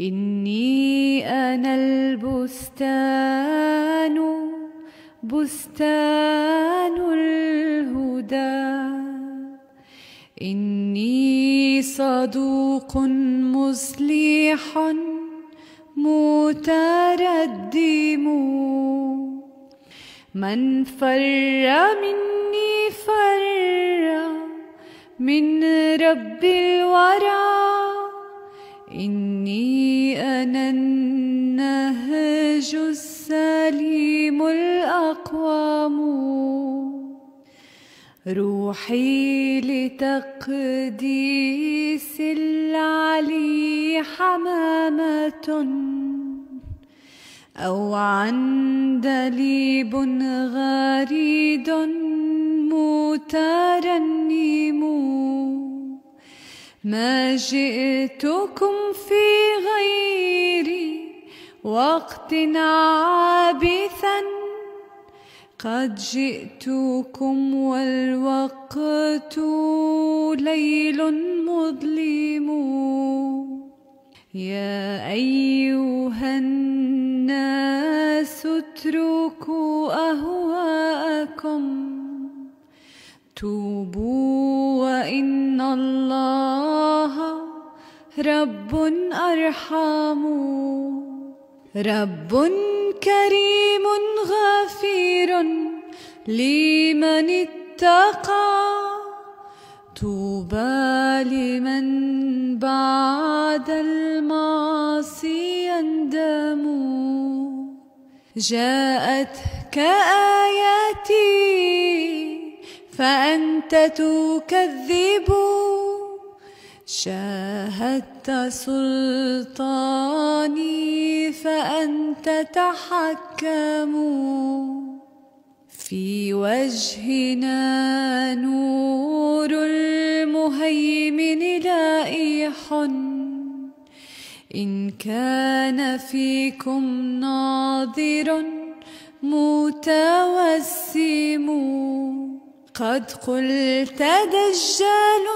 إني أنا البستان، بستان الهدى. إني صدوق مصلح متردم، من فر مني فر من رب الورى. إني أنا النهج السليم الأقوام، روحي لتقديس العلي حمامة، أو عندليب غريد مترنم. ما جئتكم في غير وقت عابثا، قد جئتكم والوقت ليل مظلم. يا أيها الناس اتركوا أهواءكم، توبوا وإن الله رب أرحم. رب كريم غفير لمن اتقى، طوبى لمن بعد المعصية يندم. جاءتك آياتي فأنت تكذب، شاهدت سلطاني فأنت تحكم. في وجهنا نور المهيمن لائح، إن كان فيكم ناظر متوسم. قد قلت دجال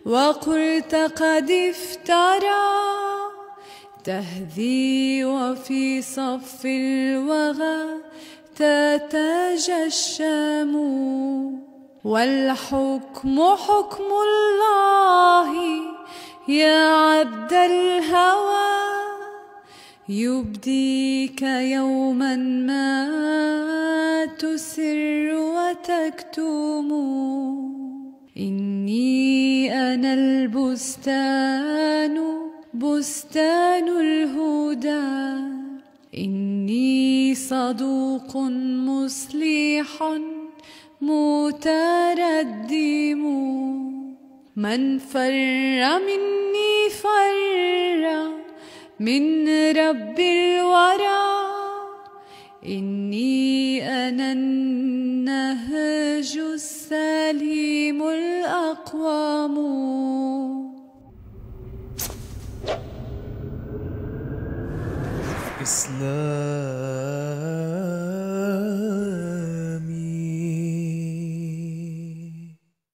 وقلت قد افترى، تهذي وفي صف الوغى تتجشم. والحكم حكم الله يا عبد الهوى، يبديك يوما ما تسر وتكتم. إني أنا البستان، بستان الهدى. إني صدوق مصلح متردم، من فر مني فر من رب الورى. إني أنا النهج السليم الأقوام. إسلام